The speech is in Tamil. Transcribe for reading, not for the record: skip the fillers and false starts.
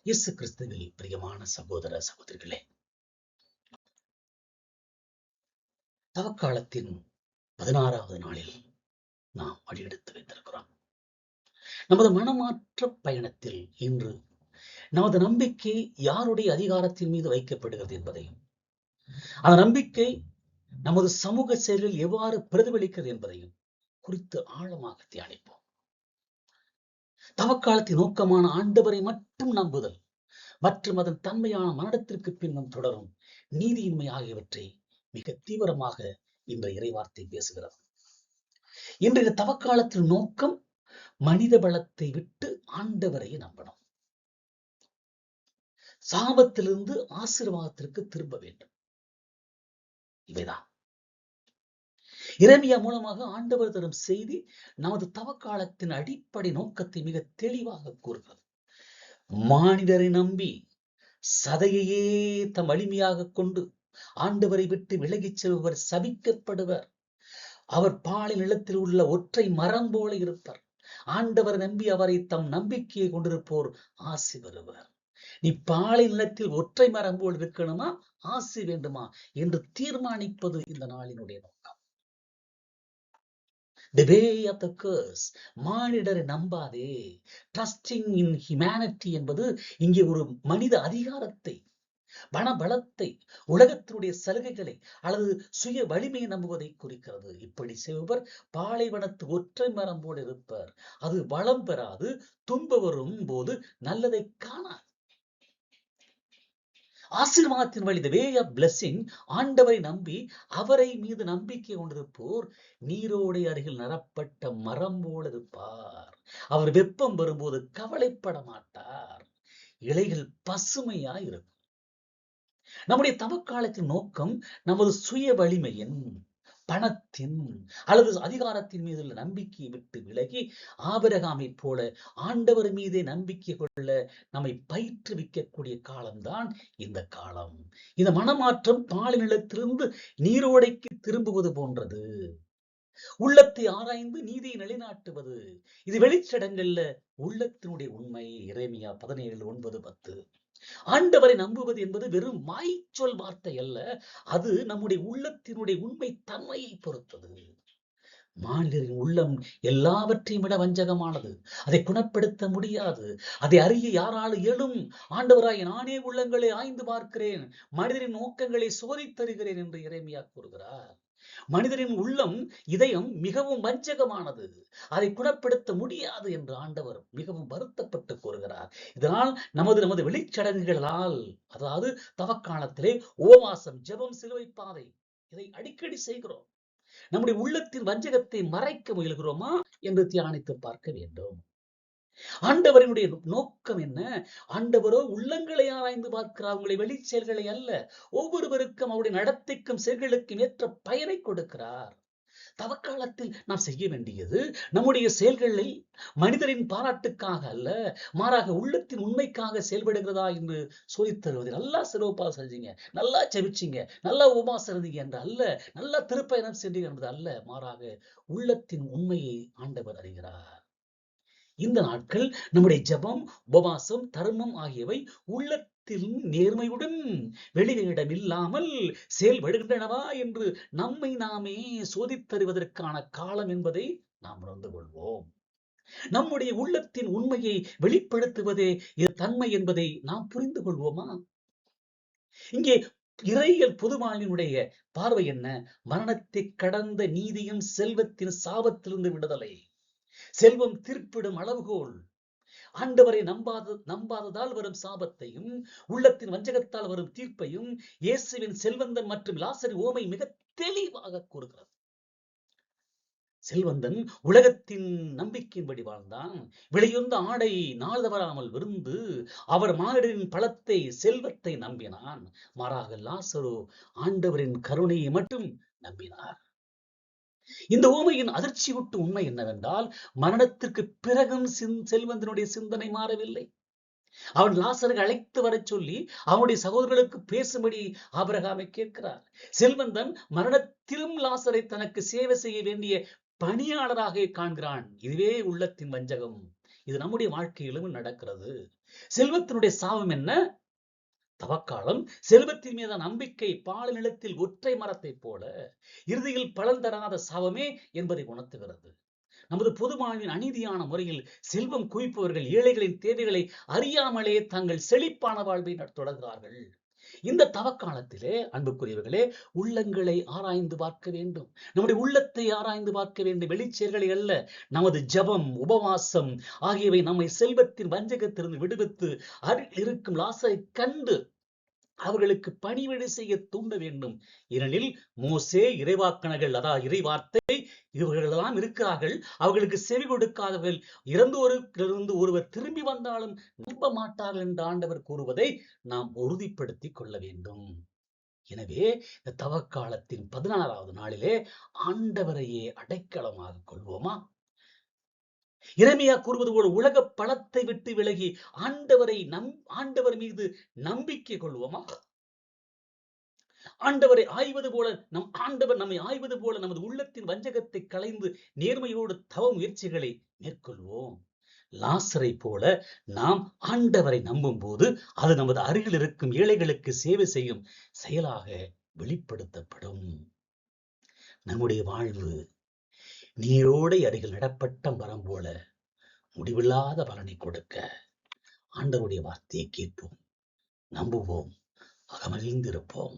இயேசு கிறிஸ்துவில் பிரியமான சகோதர சகோதரிகளே, தவக்காலத்தின் 16வது நாளில் நாம் அடியெடுத்து வைத்திருக்கிறோம். நமது மனமாற்ற பயணத்தில் இன்று நமது நம்பிக்கை யாருடைய அதிகாரத்தின் மீது வைக்கப்படுகிறது என்பதையும், அந்த நம்பிக்கை நமது சமூக செயலில் எவ்வாறு பிரதிபலிக்கிறது என்பதையும் குறித்து ஆழமாக தியானிப்போம். தவக்காலத்தின் நோக்கமான ஆண்டவரை மட்டும் நம்புதல் மற்றும் அதன் தன்மையான மரணத்திற்கு பின்னும் தொடரும் நீதியின்மை ஆகியவற்றை மிக தீவிரமாக இந்த இறைவார்த்தை பேசுகிறது. இன்றைய தவக்காலத்தின் நோக்கம் மனித பலத்தை விட்டு ஆண்டவரை நம்பணும். சாபத்திலிருந்து ஆசீர்வாதத்திற்கு திரும்ப வேண்டும். இவைதான் எரேமியா மூலமாக ஆண்டவர் தரும் செய்தி நமது தவக்காலத்தின் அடிப்படை நோக்கத்தை மிக தெளிவாக கூறுகிறது. மானிடரை நம்பி சதையையே தம் வலிமையாக கொண்டு ஆண்டவரை விட்டு விலகிச் செல்பவர் சபிக்கப்படுவர். அவர் பாலை நிலத்தில் உள்ள ஒற்றை மரம் போல இருப்பார். ஆண்டவர் நம்பி அவரை தம் நம்பிக்கையை கொண்டிருப்போர் ஆசி வருவர். நீ பாலை நிலத்தில் ஒற்றை மரம் போல் இருக்கணுமா, ஆசி வேண்டுமா என்று தீர்மானிப்பது இந்த நாளினுடைய நோக்கம். The way of the curse. மானிடரை நம்பாதே. Trusting in humanity என்பது இங்கே ஒரு மனித அதிகாரத்தை, பணபலத்தை, உலகத்தினுடைய சலுகைகளை அல்லது சுய வலிமையை நம்புவதை குறிக்கிறது. இப்படி செய்பவர் பாலைவனத்து ஒற்றை மரம் போல் இருப்பர். அது வளம் பெறாது, துன்ப வரும் போது நல்லதை காணாது. ஆசீர்வாதத்தின் வழி, the way of blessing, ஆண்டவரை நம்பி அவரை மீது நம்பிக்கை கொண்டிருப்போர் நீரோடை அருகில் நிரப்பட்ட மரம் போல இருப்பார். அவர் வெப்பம் வரும்போது கவலைப்பட மாட்டார். இலைகள் பசுமையா இருக்கும். நம்முடைய தவக்காலத்தின் நோக்கம் நமது சுய வலிமையின், பணத்தின் அல்லது அதிகாரத்தின் மீது உள்ள நம்பிக்கையை விட்டு விலகி ஆபிரகாமை போல ஆண்டவர் மீதே நம்பிக்கை கொள்ள நம்மை பயிற்றுவிக்கக்கூடிய காலம்தான் இந்த காலம். இந்த மனமாற்றம் பாலை நிலத்திலிருந்து நீரோடைக்கு திரும்புவது போன்றது. உள்ளத்தை ஆராய்ந்து நீதியை நிலைநாட்டுவது. இது வெளிச்சடங்கள்ல உள்ளத்தினுடைய உண்மை. எரேமியா 17:9-10. ஆண்டவரை நம்புவது என்பது வெறும் மாய்ச்சொல் வார்த்தை அல்ல, அது நம்முடைய உள்ளத்தினுடைய உண்மை தன்மையை பொறுத்தது. மானிடரின் உள்ளம் எல்லாவற்றையும் விட வஞ்சகமானது. அதை குணப்படுத்த முடியாது. அதை அறிய யாராலும் இயலும். ஆண்டவராய் நானே உள்ளங்களை ஆய்ந்து பார்க்கிறேன், மனிதரின் நோக்கங்களை சோதித்தருகிறேன் என்று எரேமியா கூறுகிறார். மனிதரின் உள்ளம், இதயம் மிகவும் வஞ்சகமானது, அதை குணப்படுத்த முடியாது என்று ஆண்டவர் மிகவும் வருத்தப்பட்டு கூறுகிறார். இதனால் நமது வெளிச்சடங்குகளால், அதாவது தவக்காலத்திலே உபவாசம், ஜெபம், சிலுவை பாதை, இதை அடிக்கடி செய்கிறோம். நம்முடைய உள்ளத்தின் வஞ்சகத்தை மறைக்க முயல்கிறோமா என்று தியானித்து பார்க்க வேண்டும். ஆண்டவரினுடைய நோக்கம் என்ன? ஆண்டவரோ உள்ளங்களை ஆராய்ந்து பார்க்கிறார், அவங்களுடைய வெளி செயல்களை அல்ல. ஒவ்வொருவருக்கும் அவருடைய நடத்தைக்கும் செயல்களுக்கும் ஏற்ற பயனை கொடுக்கிறார். தவக்காலத்தில் நாம் செய்ய வேண்டியது நம்முடைய செயல்களில் மனிதரின் பாராட்டுக்காக அல்ல, மாறாக உள்ளத்தின் உண்மைக்காக செயல்படுகிறதா என்று சோதித்தருவது. நல்லா சிறப்பா செஞ்சீங்க, நல்லா செபிச்சீங்க, நல்லா உபவாசம் இருந்தீங்க என்று அல்ல, நல்லா திருப்பயணம் சென்றீங்க என்பது அல்ல, மாறாக உள்ளத்தின் உண்மையை ஆண்டவர் அறிகிறார். இந்த நாட்கள் நம்முடைய ஜெபம், உபவாசம், தர்மம் ஆகியவை உள்ளத்தில் நேர்மையுடன் வெளியிடம் இல்லாமல் செயல்படுகின்றனவா என்று நம்மை நாமே சோதித்தறிவதற்கான காலம் என்பதை நாம் உணர்ந்து கொள்வோம். நம்முடைய உள்ளத்தின் உண்மையை வெளிப்படுத்துவதே இது தன்மை என்பதை நாம் புரிந்து கொள்வோமா? இங்கே இறையியல் பொதுவாளினுடைய பார்வை என்ன? மரணத்தை கடந்த நீதியும் செல்வத்தின் சாபத்திலிருந்து விடுதலை. செல்வம் தீர்ப்பிடும் அளவுகோல். ஆண்டவரை நம்பாததால் வரும் சாபத்தையும், உள்ளத்தின் வஞ்சகத்தால் வரும் தீர்ப்பையும் இயேசுவின் செல்வந்தன் மற்றும் லாசரு ஓமை மிக தெளிவாக கூறுகிறது. செல்வந்தன் உலகத்தின் நம்பிக்கையின்படி வாழ்ந்தான். விலையுந்த ஆடை நாள் தவறாமல் விருந்து. அவர் மானிடரின் பலத்தை, செல்வத்தை நம்பினான். மாறாக லாசரு ஆண்டவரின் கருணையை மட்டும் நம்பினார். இந்த ஓமையின் அதிர்ச்சியூட்டும் உண்மை என்னவென்றால், மரணத்திற்கு பிறகும் செல்வந்தனுடைய சிந்தனை மாறவில்லை. அவன் லாசரை அழைத்து வரச் சொல்லி அவனுடைய சகோதரர்களுக்கு பேசும்படி ஆபிரகாமை கேட்கிறார். செல்வந்தன் மரணத்திலும் லாசரை தனக்கு சேவை செய்ய வேண்டிய பணியாளராக காண்கிறான். இதுவே உள்ளத்தின் வஞ்சகம். இது நம்முடைய வாழ்க்கையிலும் நடக்கிறது. செல்வத்தினுடைய சாபம் என்ன? தவக்காலம். செல்வத்தின் மீதான நம்பிக்கை பாலை நிலத்தில் ஒற்றை மரத்தைப் போல இறுதியில் பலன் தராத சாபமே என்பதை உணர்த்துகிறது. நமது பொது வாழ்வின் அநீதியான முறையில் செல்வம் குவிப்பவர்கள் ஏழைகளின் தேவைகளை அறியாமலே தங்கள் செழிப்பான வாழ்வை தொடர்கிறார்கள். இந்த தவக்காலத்திலே அன்புக்குரியவர்களே, உள்ளங்களை ஆராய்ந்து பார்க்க வேண்டும். நம்முடைய உள்ளத்தை ஆராய்ந்து பார்க்க வேண்டும். வெளிச்செயல்களை அல்ல. நமது ஜெபம், உபவாசம் ஆகியவை நம்மை செல்வத்தின் வஞ்சகத்திலிருந்து விடுவித்து அருகில் இருக்கும் லாசரை கண்டு அவர்களுக்கு பணிவிடை செய்ய தூண்ட வேண்டும். ஏனெனில் மோசே, இறைவாக்கனர்கள், அதாவது இறைவார்த்தை, இவர்களெல்லாம் இருக்கிறார்கள். அவர்களுக்கு செவி கொடுக்காதவர்கள் இறந்தோரிலிருந்து ஒருவர் திரும்பி வந்தாலும் நம்ப மாட்டார்கள் என்று ஆண்டவர் கூறுவதை நாம் உறுதிப்படுத்திக் கொள்ள வேண்டும். எனவே இந்த தவக்காலத்தின் 16வது நாளிலே ஆண்டவரையே அடைக்கலமாக கொள்வோமா? எரேமியா கூறுவது போல உலக பலத்தை விட்டு விலகி ஆண்டவர் மீது நம்பிக்கை கொள்வோமா? ஆண்டவரை ஆய்வது போல ஆண்டவர் நம்மை ஆய்வது போல நமது உள்ளத்தின் வஞ்சகத்தை களைந்து நேர்மையோடு தவ முயற்சிகளை மேற்கொள்வோம். லாசரை போல நாம் ஆண்டவரை நம்பும் போது அது நமது அருகில் இருக்கும் ஏழைகளுக்கு சேவை செய்யும் செயலாக வெளிப்படுத்தப்படும். நம்முடைய வாழ்வு நீரோடை அருகில் நடப்பட்ட மரம் போல முடிவில்லாத பலனை கொடுக்க ஆண்டவருடைய வார்த்தையை கேட்போம், நம்புவோம், அகமகிழ்ந்திருப்போம்.